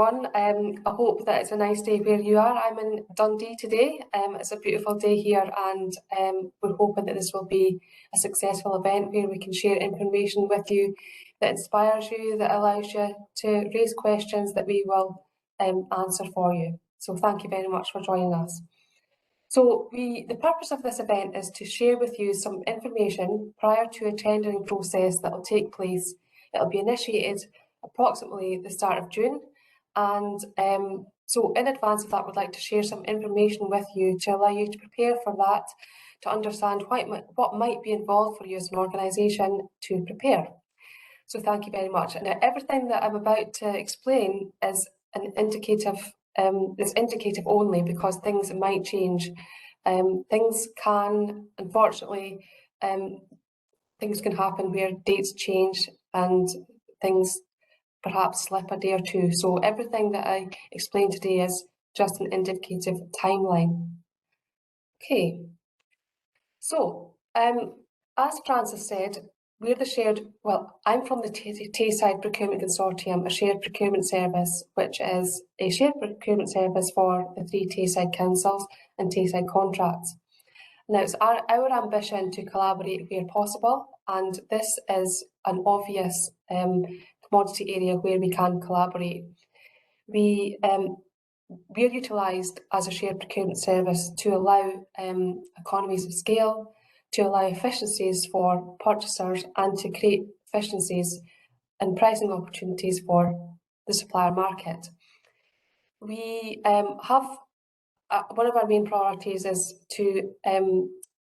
everyone. I hope that it's a nice day where you are. I'm in Dundee today. It's a beautiful day here, and we're hoping that this will be a successful event where we can share information with you that inspires you, that allows you to raise questions that we will answer for you. So thank you very much for joining us. So the purpose of this event is to share with you some information prior to a tendering process that will take place. It'll be initiated approximately the start of June, and so in advance of that, we'd like to share some information with you to allow you to prepare for that, to understand what might be involved for you as an organisation to prepare. So thank you very much. Now, everything that I'm about to explain is an indicative. It's indicative only because things might change. Things can, unfortunately, things can happen where dates change and things perhaps slip a day or two. So everything that I explain today is just an indicative timeline. Okay. So, as Francis said, we're the I'm from the Tayside Procurement Consortium, a shared procurement service, which is a shared procurement service for the 3 Tayside councils and Tayside contracts. Now, it's our ambition to collaborate where possible, and this is an obvious commodity area where we can collaborate. We're utilised as a shared procurement service to allow economies of scale, to allow efficiencies for purchasers, and to create efficiencies and pricing opportunities for the supplier market. We have one of our main priorities is to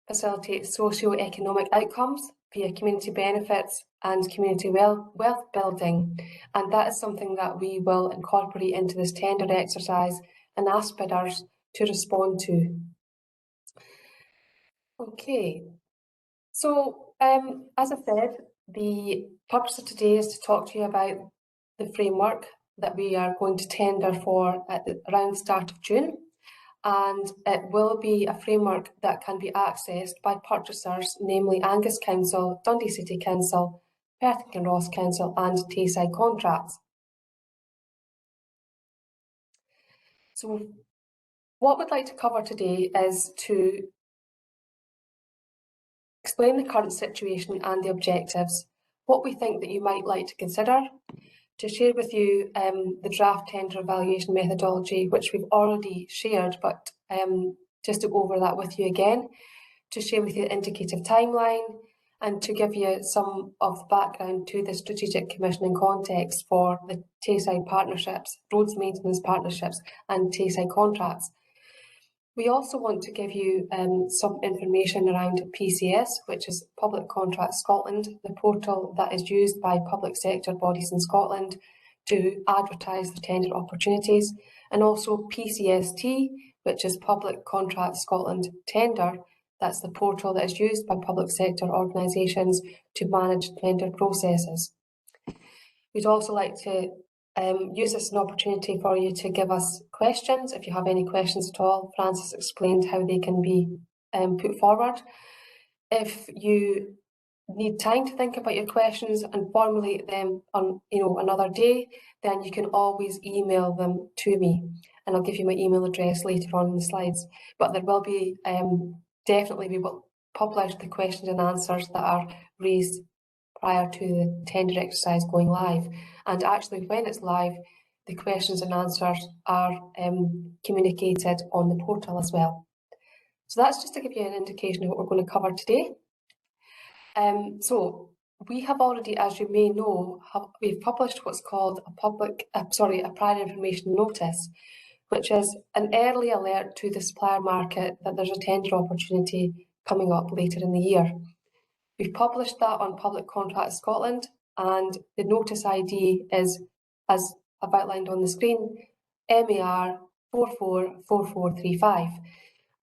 facilitate socio-economic outcomes via community benefits and community wealth building, and that is something that we will incorporate into this tender exercise and ask bidders to respond to. Okay, so as I said, the purpose of today is to talk to you about the framework that we are going to tender for around the start of June. And it will be a framework that can be accessed by purchasers, namely Angus Council, Dundee City Council, Perth and Kinross Council and Tayside contracts. So what we'd like to cover today is to explain the current situation and the objectives, what we think that you might like to consider, to share with you the draft tender evaluation methodology, which we've already shared, but just to go over that with you again, to share with you the indicative timeline, and to give you some of the background to the strategic commissioning context for the Tayside partnerships, roads maintenance partnerships and Tayside contracts. We also want to give you some information around PCS, which is Public Contract Scotland, the portal that is used by public sector bodies in Scotland to advertise the tender opportunities, and also PCST, which is Public Contract Scotland Tender. That's the portal that is used by public sector organisations to manage tender processes. We'd also like to use this as an opportunity for you to give us questions. If you have any questions at all, Francis explained how they can be put forward. If you need time to think about your questions and formulate them on another day, then you can always email them to me, and I'll give you my email address later on in the slides. But there will be definitely, we will publish the questions and answers that are raised prior to the tender exercise going live. And actually, when it's live, the questions and answers are communicated on the portal as well. So that's just to give you an indication of what we're going to cover today. So we have already, as you may know, we've published what's called a prior information notice, which is an early alert to the supplier market that there's a tender opportunity coming up later in the year. We've published that on Public Contract Scotland, and the notice ID is, as I've outlined on the screen, MAR 444435.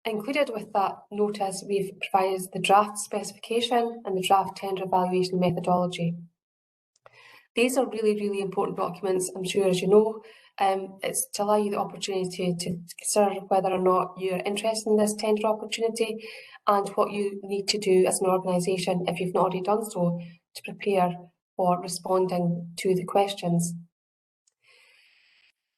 Included with that notice, we've provided the draft specification and the draft tender evaluation methodology. These are really, really important documents, I'm sure, as you know. It's to allow you the opportunity to consider whether or not you're interested in this tender opportunity and what you need to do as an organisation, if you've not already done so, to prepare for responding to the questions.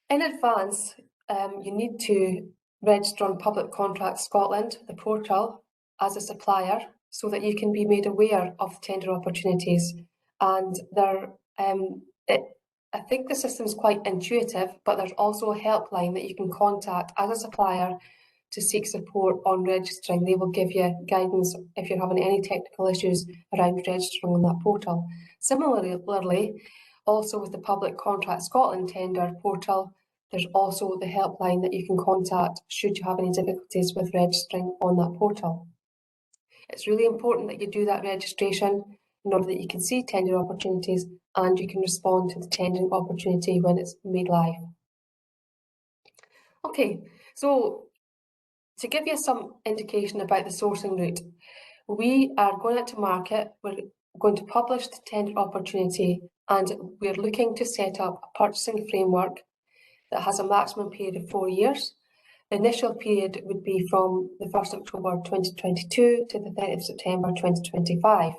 In advance, you need to register on Public Contracts Scotland, the portal, as a supplier so that you can be made aware of tender opportunities. And I think the system is quite intuitive, but there's also a helpline that you can contact as a supplier to seek support on registering. They will give you guidance if you're having any technical issues around registering on that portal. Similarly, also with the Public Contract Scotland tender portal, there's also the helpline that you can contact should you have any difficulties with registering on that portal. It's really important that you do that registration in order that you can see tender opportunities and you can respond to the tendering opportunity when it's made live. Okay, so to give you some indication about the sourcing route, we are going out to market, we're going to publish the tender opportunity, and we're looking to set up a purchasing framework that has a maximum period of 4 years. The initial period would be from the 1st October 2022 to the 30th September 2025.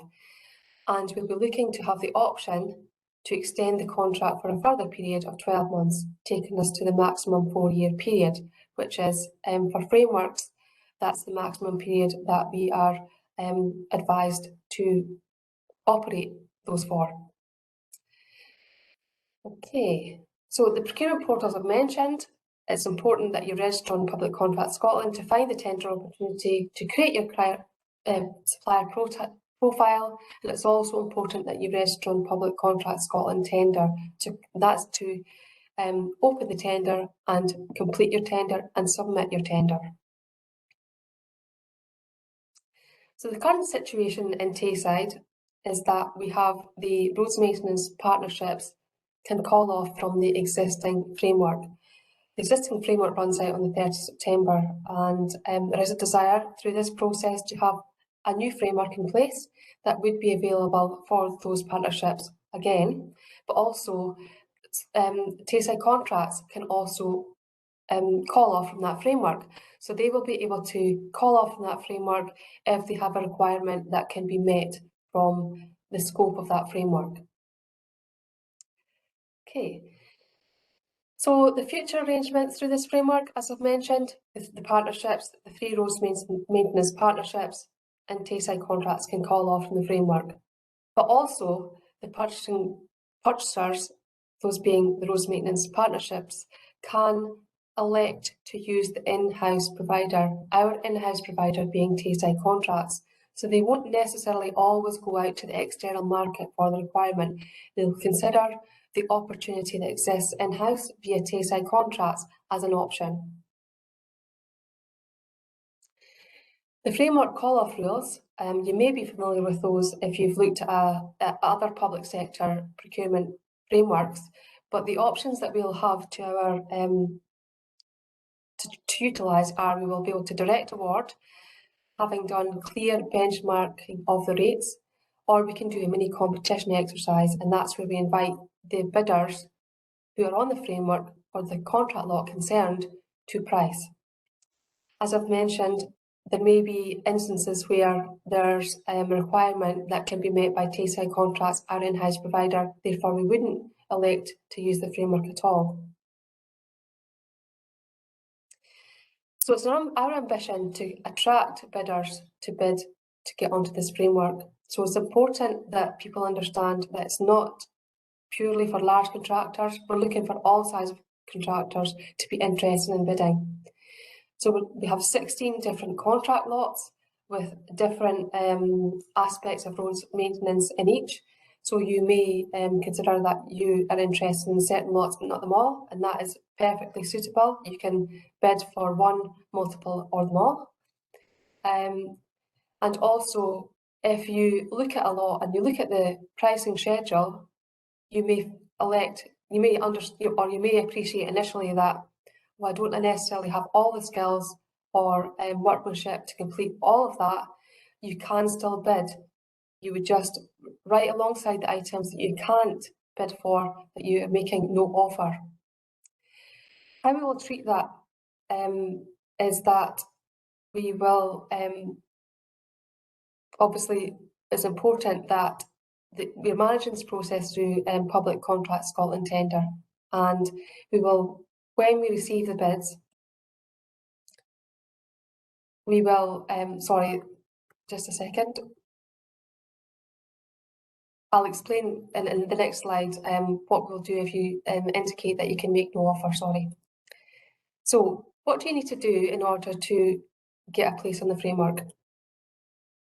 And we'll be looking to have the option to extend the contract for a further period of 12 months, taking us to the maximum 4-year period, which is, for frameworks, that's the maximum period that we are advised to operate those for. Okay, so the procurement portals I've mentioned, it's important that you register on Public Contract Scotland to find the tender opportunity, to create your supplier profile, and it's also important that you register on Public Contract Scotland tender. That's to open the tender and complete your tender and submit your tender. So the current situation in Tayside is that we have the roads maintenance partnerships can call off from the existing framework. The existing framework runs out on the 30th September, and there is a desire through this process to have a new framework in place that would be available for those partnerships again, but also Tayside contracts can also call off from that framework. So they will be able to call off from that framework if they have a requirement that can be met from the scope of that framework. Okay. So the future arrangements through this framework, as I've mentioned, the partnerships, the 3 roads maintenance partnerships and Tayside contracts can call off from the framework. But also the purchasers, those being the roads maintenance partnerships, can elect to use the in-house provider, our in-house provider being Tayside contracts. So they won't necessarily always go out to the external market for the requirement. They'll consider the opportunity that exists in-house via Tayside contracts as an option. The framework call-off rules, you may be familiar with those if you've looked at other public sector procurement frameworks, but the options that we'll have to our to utilise are: we will be able to direct award, having done clear benchmarking of the rates, or we can do a mini competition exercise, and that's where we invite the bidders who are on the framework or the contract lot concerned to price. As I've mentioned, there may be instances where there's a requirement that can be met by Tayside contracts, our in-house provider, therefore we wouldn't elect to use the framework at all. So it's our ambition to attract bidders to bid to get onto this framework. So it's important that people understand that it's not purely for large contractors. We're looking for all sizes of contractors to be interested in bidding. So we have 16 different contract lots with different aspects of roads maintenance in each. So you may consider that you are interested in certain lots but not them all, and that is perfectly suitable. You can bid for one, multiple or them all. And also, if you look at a lot and you look at the pricing schedule, you may elect, you may understand, or you may appreciate initially that, well, I don't necessarily have all the skills or workmanship to complete all of that. You can still bid. You would just write alongside the items that you can't bid for, that you are making no offer. How we will treat that is that we will, obviously it's important that we're managing this process through Public Contract Scotland tender, and we will When we receive the bids, we will, sorry, just a second. I'll explain in the next slide what we'll do if you indicate that you can make no offer, sorry. So what do you need to do in order to get a place on the framework?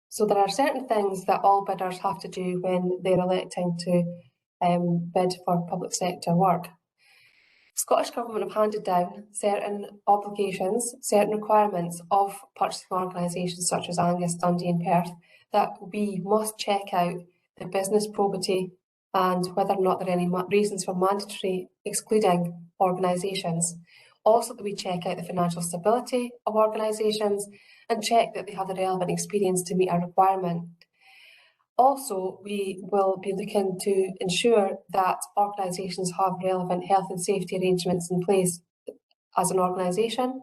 So there are certain things that all bidders have to do when they're electing to bid for public sector work. Scottish Government have handed down certain obligations, certain requirements of purchasing organisations such as Angus, Dundee and Perth that we must check out the business probity and whether or not there are any reasons for mandatory excluding organisations. Also that we check out the financial stability of organisations and check that they have the relevant experience to meet our requirement. Also, we will be looking to ensure that organisations have relevant health and safety arrangements in place as an organisation.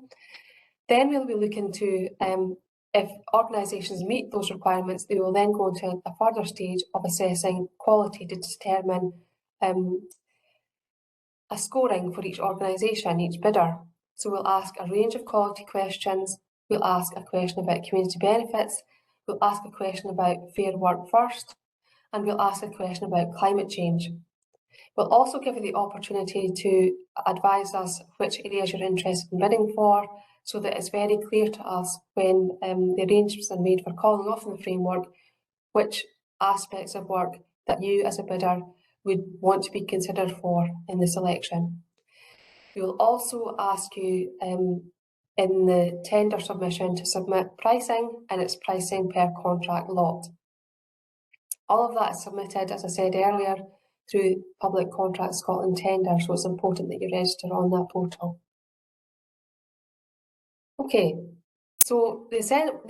Then we'll be looking to, if organisations meet those requirements, they will then go to a further stage of assessing quality to determine a scoring for each organisation, each bidder. So we'll ask a range of quality questions. We'll ask a question about community benefits. We'll ask a question about fair work first, and we'll ask a question about climate change. We'll also give you the opportunity to advise us which areas you're interested in bidding for, so that it's very clear to us when the arrangements are made for calling off in the framework, which aspects of work that you as a bidder would want to be considered for in the selection. We will also ask you in the tender submission to submit pricing, and it's pricing per contract lot. All of that is submitted, as I said earlier, through Public Contract Scotland tender, so it's important that you register on that portal. Okay, so the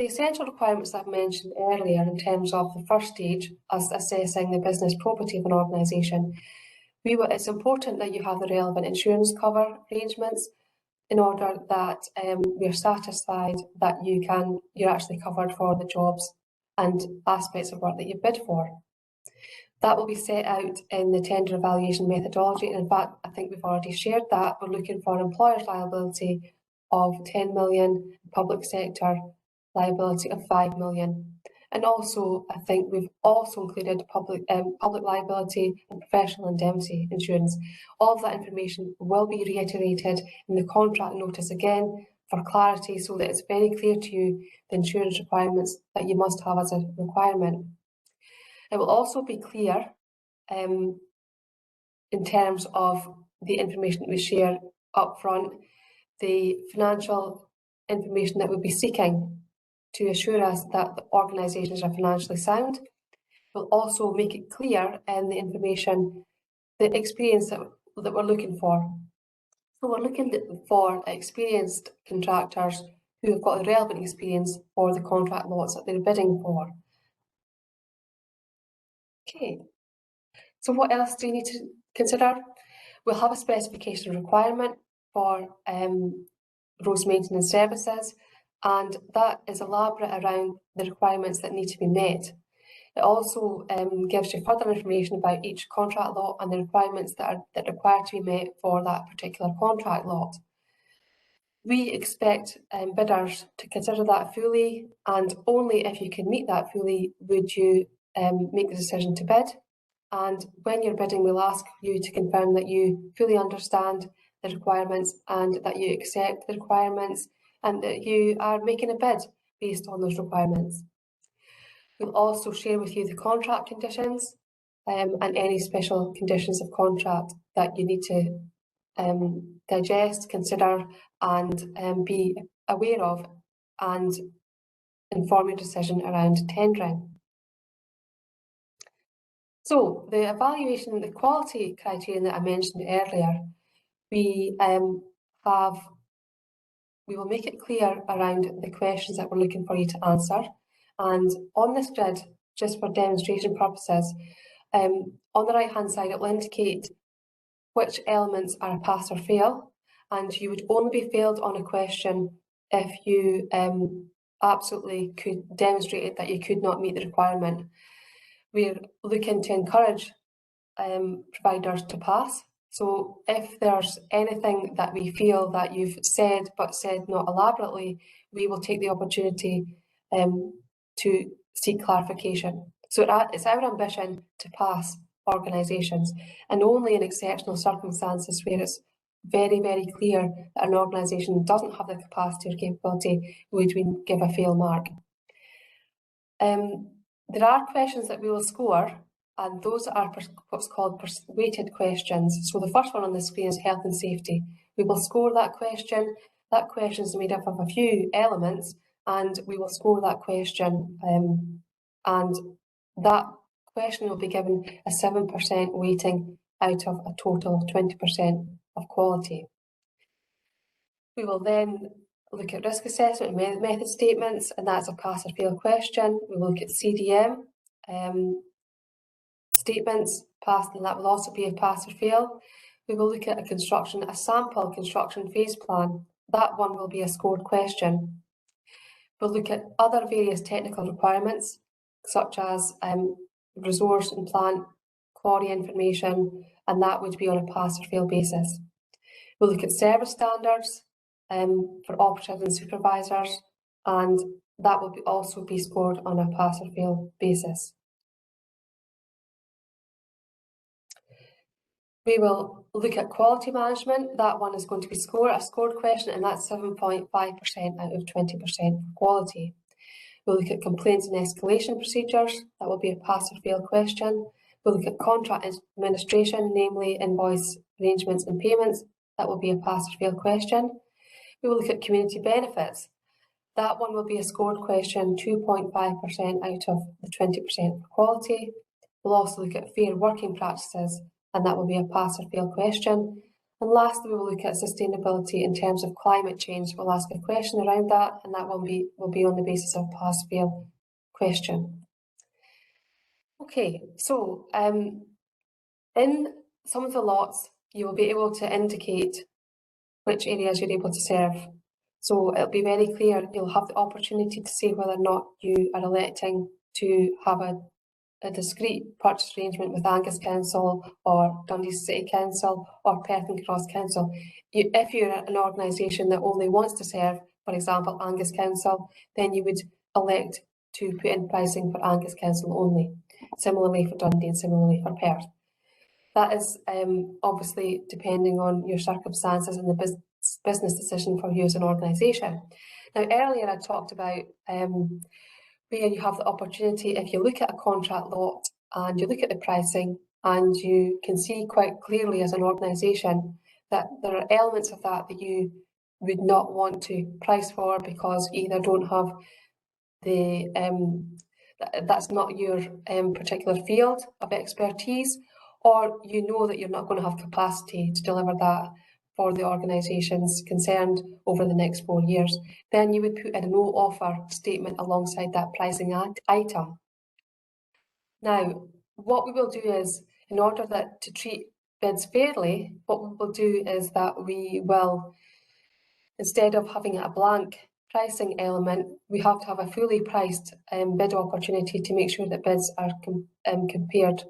essential requirements that I've mentioned earlier in terms of the first stage as assessing the business probity of an organisation, it's important that you have the relevant insurance cover arrangements in order that we're satisfied that you're actually covered for the jobs and aspects of work that you bid for. That will be set out in the tender evaluation methodology, and in fact I think we've already shared that. We're looking for employer's liability of 10 million, public sector liability of 5 million. And also, I think we've also included public liability and professional indemnity insurance. All of that information will be reiterated in the contract notice again for clarity, so that it's very clear to you the insurance requirements that you must have as a requirement. It will also be clear in terms of the information that we share up front, the financial information that we'll be seeking to assure us that the organisations are financially sound. We'll also make it clear in the information, the experience that we're looking for. So we're looking for experienced contractors who have got the relevant experience for the contract lots that they're bidding for. Okay, so what else do you need to consider? We'll have a specification requirement for roads maintenance services, and that is elaborate around the requirements that need to be met. It also gives you further information about each contract lot and the requirements that are required to be met for that particular contract lot. We expect bidders to consider that fully, and only if you can meet that fully would you make the decision to bid. And when you're bidding, we'll ask you to confirm that you fully understand the requirements and that you accept the requirements and that you are making a bid based on those requirements. We'll also share with you the contract conditions and any special conditions of contract that you need to digest, consider and be aware of, and inform your decision around tendering. So the evaluation, the quality criterion that I mentioned earlier, we will make it clear around the questions that we're looking for you to answer. And on this grid, just for demonstration purposes, on the right hand side it will indicate which elements are a pass or fail, and you would only be failed on a question if you absolutely could demonstrate that you could not meet the requirement. We're looking to encourage providers to pass, So if there's anything that we feel that you've said but said not elaborately, we will take the opportunity to seek clarification. So it's our ambition to pass organisations, and only in exceptional circumstances where it's very, very clear that an organisation doesn't have the capacity or capability would we give a fail mark. There are questions that we will score, and those are what's called weighted questions. So the first one on the screen is health and safety. We will score that question. That question is made up of a few elements, and we will score that question, and that question will be given a 7% weighting out of a total of 20% of quality. We will then look at risk assessment and method statements, and that's a pass or fail question. We will look at CDM statements, passed, and that will also be a pass or fail. We will look at a sample construction phase plan. That one will be a scored question. We'll look at other various technical requirements, such as resource and plant quarry information, and that would be on a pass or fail basis. We'll look at service standards for operatives and supervisors, and that will also be scored on a pass or fail basis. We will look at quality management. That one is going to be a scored question, and that's 7.5% out of 20% quality. We'll look at complaints and escalation procedures. That will be a pass or fail question. We'll look at contract administration, namely invoice arrangements and payments. That will be a pass or fail question. We will look at community benefits. That one will be a scored question, 2.5% out of the 20% for quality. We'll also look at fair working practices, and that will be a pass or fail question. And lastly, we will look at sustainability in terms of climate change. We'll ask a question around that, and that will be on the basis of pass-fail question. Okay, so in some of the lots, you will be able to indicate which areas you're able to serve. So it'll be very clear. You'll have the opportunity to say whether or not you are electing to have a discrete purchase arrangement with Angus Council or Dundee City Council or Perth and Kinross Council. If you're an organisation that only wants to serve, for example, Angus Council, then you would elect to put in pricing for Angus Council only. Similarly for Dundee and similarly for Perth. That is obviously depending on your circumstances and the business decision for you as an organisation. Now, earlier I talked about where you have the opportunity, if you look at a contract lot and you look at the pricing and you can see quite clearly as an organisation that there are elements of that that you would not want to price for because you either don't have the, that's not your particular field of expertise, or you know that you're not going to have capacity to deliver that for the organisations concerned over the next 4 years, then you would put in a no offer statement alongside that pricing item. Now, what we will do is, in order to treat bids fairly, what we will do is that we will, instead of having a blank pricing element, we have to have a fully priced bid opportunity to make sure that bids are compared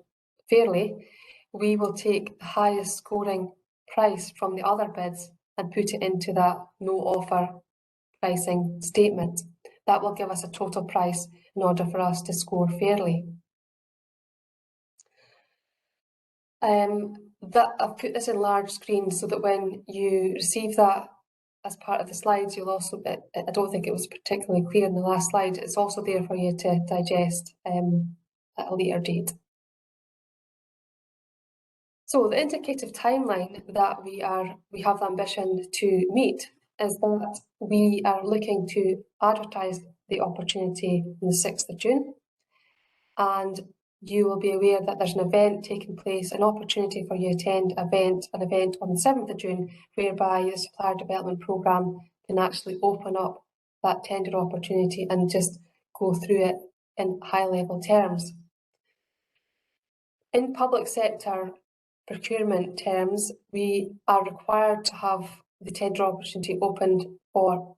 fairly. We will take the highest scoring price from the other bids and put it into that no offer pricing statement. That will give us a total price in order for us to score fairly. I've put this in large screen so that when you receive that as part of the slides, you'll also, I don't think it was particularly clear in the last slide, it's also there for you to digest at a later date. So the indicative timeline that we have the ambition to meet is that we are looking to advertise the opportunity on the 6th of June. And you will be aware that there's an event taking place, an opportunity for you to attend an event on the 7th of June, whereby the Supplier Development Programme can actually open up that tender opportunity and just go through it in high-level terms. In public sector procurement terms, we are required to have the tender opportunity opened for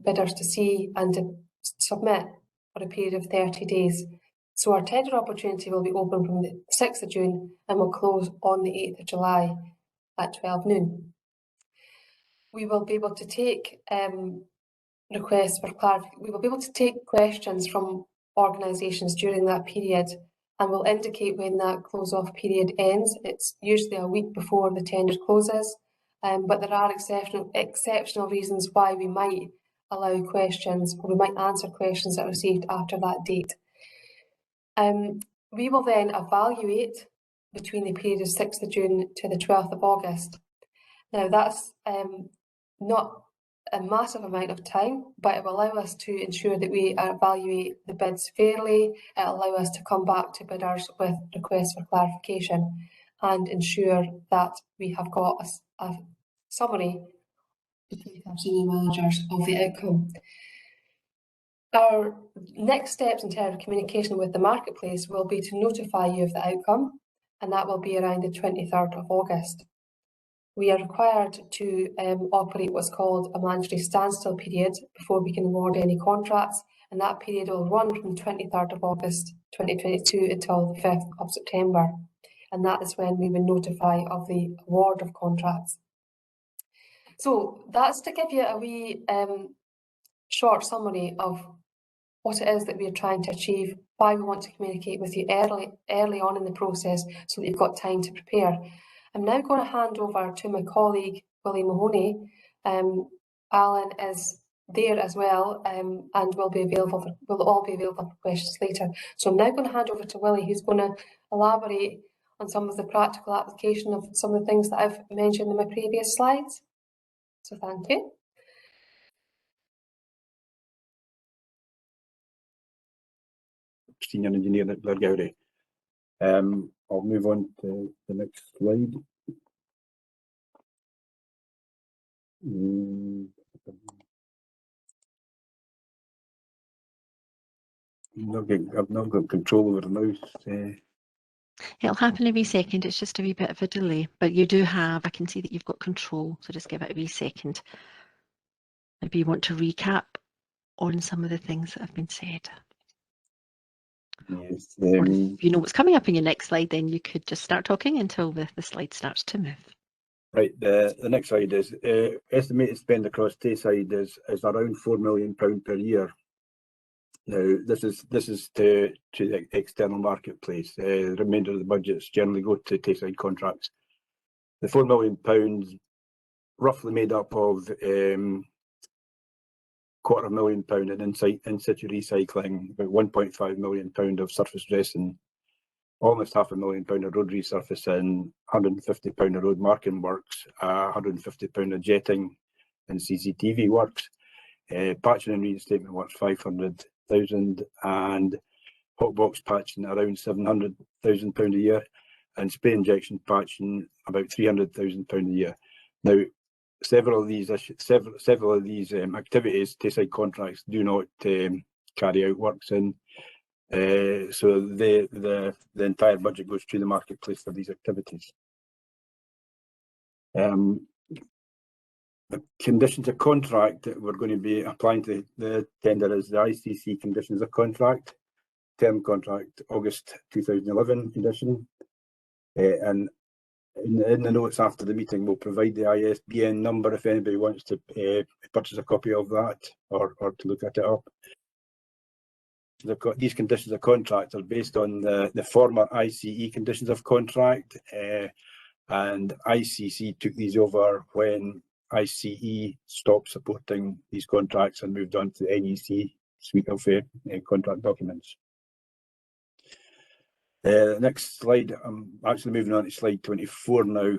bidders to see and to submit for a period of 30 days. So our tender opportunity will be open from the 6th of June and will close on the 8th of July. at 12 noon. We will be able to take requests for clarification. We will be able to take questions from organisations during that period, and we'll indicate when that close-off period ends. It's usually a week before the tender closes, but there are exceptional reasons why we might allow questions, or we might answer questions that are received after that date. We will then evaluate between the period of 6th of June to the 12th of August. Now that's not a massive amount of time, but it will allow us to ensure that we evaluate the bids fairly. It will allow us to come back to bidders with requests for clarification and ensure that we have got a summary between our senior managers of the outcome. Our next steps in terms of communication with the marketplace will be to notify you of the outcome, and that will be around the 23rd of August. We are required to operate what's called a mandatory standstill period before we can award any contracts, and that period will run from the 23rd of August 2022 until the 5th of September, and that is when we will notify of the award of contracts. So that's to give you a wee short summary of what it is that we are trying to achieve, why we want to communicate with you early on in the process so that you've got time to prepare. I'm now going to hand over to my colleague, Willie Mahoney. Alan is there as well, and will all be available for questions later. So I'm now going to hand over to Willie, who's going to elaborate on some of the practical application of some of the things that I've mentioned in my previous slides. So thank you. Senior engineer at Blairgowrie. I'll move on to the next slide. I've not got control over the mouse. It'll happen every second. It's just a wee bit of a delay, but you do have, I can see that you've got control, so just give it a wee second. Maybe you want to recap on some of the things that have been said. Yes. Or if you know what's coming up in your next slide, then you could just start talking until the slide starts to move. Right, the next slide is estimated spend across Tayside is around £4 million per year. Now this is to the external marketplace. The remainder of the budgets generally go to Tayside contracts. The £4 million roughly made up of £250,000 in situ recycling, about £1.5 million of surface dressing, almost £500,000 of road resurfacing, £150 of road marking works, £150 of jetting and CCTV works, patching and reinstatement works £500,000, and hot box patching around £700,000 a year, and spray injection patching about £300,000 a year. Now, several of these activities, Tayside contracts, do not carry out works in. So the entire budget goes to the marketplace for these activities. The conditions of contract that we're going to be applying to the tender is the ICC conditions of contract, term contract, August 2011 edition, and in the notes after the meeting we'll provide the ISBN number if anybody wants to purchase a copy of that or to look at it up. These conditions of contract are based on the former ICE conditions of contract, and ICC took these over when ICE stopped supporting these contracts and moved on to the NEC suite of contract documents. Next slide, I'm actually moving on to slide 24 now.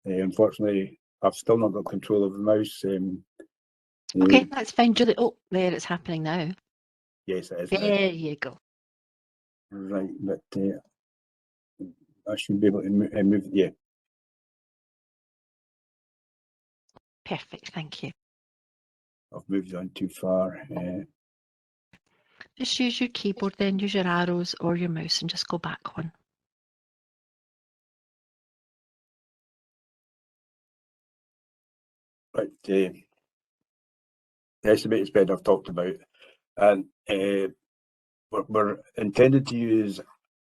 Unfortunately, I've still not got control of the mouse. Okay, that's fine, Julie. Oh, there, it's happening now. Yes, it is. There you go. Right, but I should be able to move, yeah. Perfect, thank you. I've moved on too far. Just use your keyboard, then use your arrows or your mouse and just go back one. Right, the estimated spend I've talked about, and we're intended to use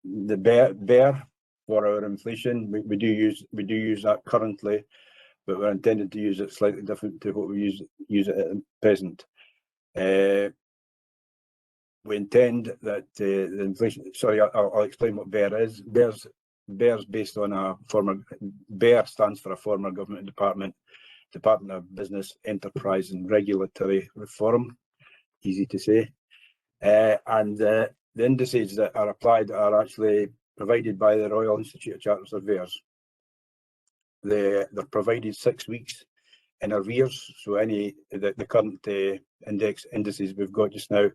the BEAR for our inflation. We do use that currently, but we're intending to use it slightly different to what we use it at present. We intend that the inflation. Sorry, I'll explain what BEAR is. BEAR's based on a former. BEAR stands for a former government department, Department of Business, Enterprise and Regulatory Reform. Easy to say. And the indices that are applied are actually provided by the Royal Institute of Chartered Surveyors. They're provided 6 weeks in arrears, so the current indices we've got just now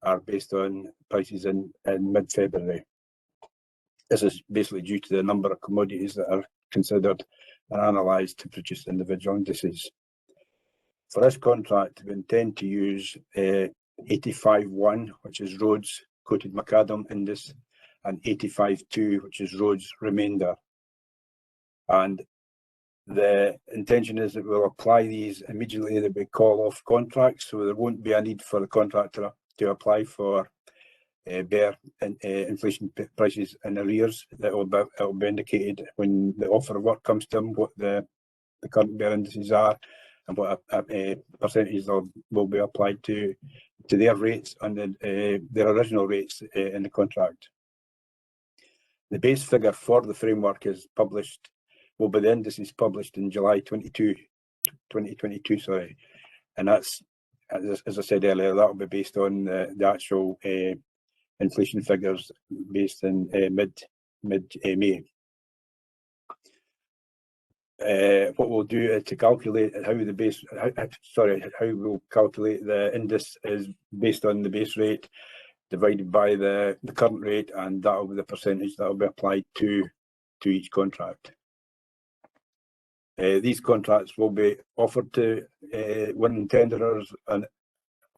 are based on prices in mid-February. This is basically due to the number of commodities that are considered and analysed to produce individual indices. For this contract, we intend to use 85.1, which is Rhodes Coated Macadam Index, and 85.2, which is Rhodes Remainder. And the intention is that we'll apply these immediately that we call off contracts, so there won't be a need for the contractor to apply for BEAR inflation prices in arrears. That will be indicated when the offer of work comes to them, what the current BEAR indices are and what a percentage will be applied to their rates and their original rates in the contract. The base figure for the framework is published, will be the indices published in July 2022, sorry. And that's, as I said earlier, that will be based on the actual inflation figures based in mid-May. What we'll do to calculate how we'll calculate the index is based on the base rate divided by the current rate, and that will be the percentage that will be applied to each contract. These contracts will be offered to winning tenderers on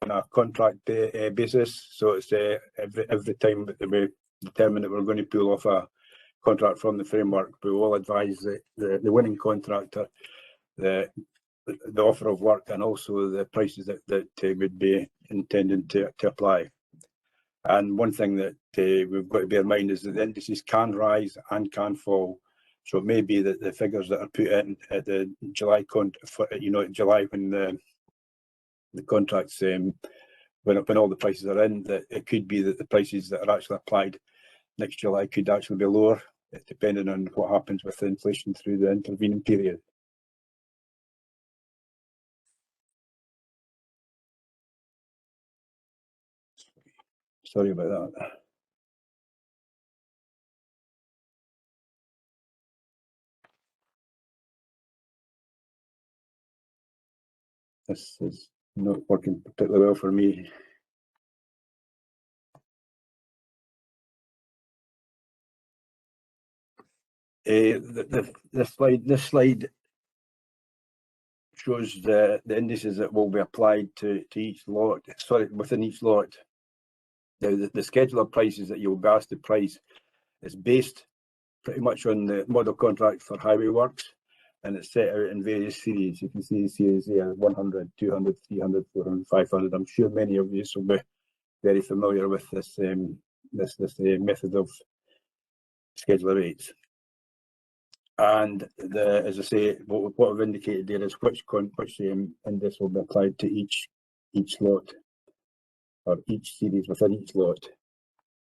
a contract basis. So it's every time that we determine that we're going to pull off a contract from the framework, we will advise the winning contractor the offer of work and also the prices that would be intending to apply. And one thing that we've got to bear in mind is that the indices can rise and can fall. So it may be that the figures that are put in at the July July when the contracts when all the prices are in, that it could be that the prices that are actually applied next July could actually be lower, depending on what happens with the inflation through the intervening period. Sorry about that. This is not working particularly well for me. This slide shows the indices that will be applied to each lot. Sorry, within each lot. Now, the schedule of prices that you'll be asked to price is based pretty much on the model contract for highway works, and it's set out in various series. You can see the series here: 100, 200, 300, 400, 500. I'm sure many of you will be very familiar with this method of scheduler rates. And as I say, what I've indicated there is which index will be applied to each lot, or each series within each lot.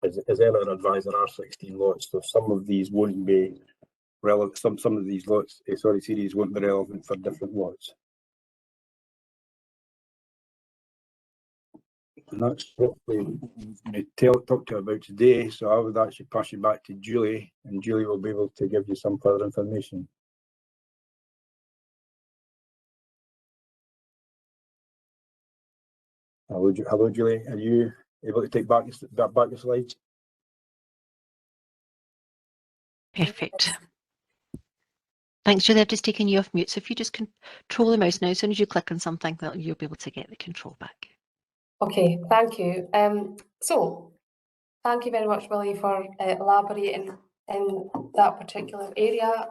As earlier advised, there are 16 lots, so some of these won't be relevant. Some of these lots, series won't be relevant for different lots. And that's what we talk to you about today. So I would actually pass you back to Julie, and Julie will be able to give you some further information. Hello, Julie. Are you able to take back your slides? Perfect. Thanks, Julie. I've just taken you off mute. So if you just control the mouse now, as soon as you click on something, you'll be able to get the control back. Okay, thank you. So thank you very much, Willie, for elaborating in that particular area.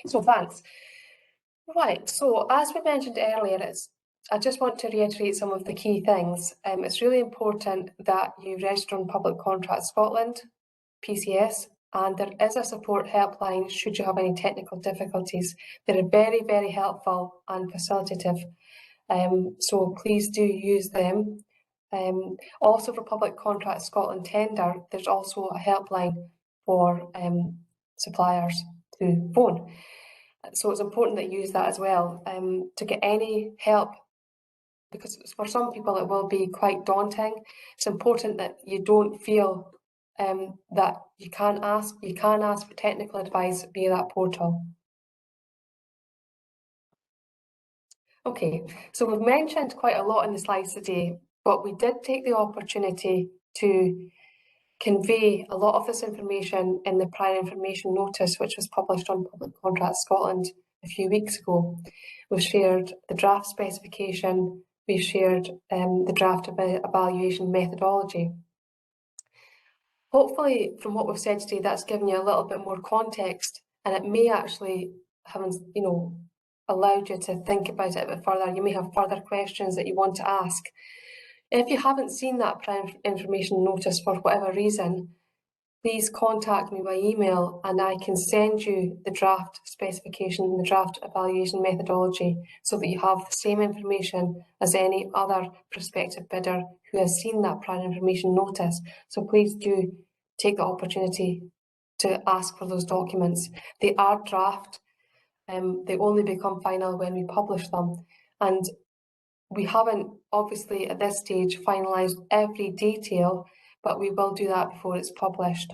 So thanks. Right, so as we mentioned earlier, I just want to reiterate some of the key things. It's really important that you register on Public Contracts Scotland, PCS, and there is a support helpline should you have any technical difficulties. They're very, very helpful and facilitative, so please do use them. Also for Public Contract Scotland tender, there's also a helpline for suppliers through phone. So it's important that you use that as well to get any help, because for some people it will be quite daunting. It's important that you don't feel that you can ask for technical advice via that portal. Okay, so we've mentioned quite a lot in the slides today, but we did take the opportunity to convey a lot of this information in the prior information notice, which was published on Public Contract Scotland a few weeks ago. We've shared the draft specification, we've shared the draft evaluation methodology. Hopefully, from what we've said today, that's given you a little bit more context, and it may actually have, allowed you to think about it a bit further. You may have further questions that you want to ask. If you haven't seen that prior information notice for whatever reason, please contact me by email and I can send you the draft specification and the draft evaluation methodology so that you have the same information as any other prospective bidder who has seen that prior information notice. So please do take the opportunity to ask for those documents. They are draft. They only become final when we publish them. And we haven't, obviously, at this stage, finalised every detail, but we will do that before it's published.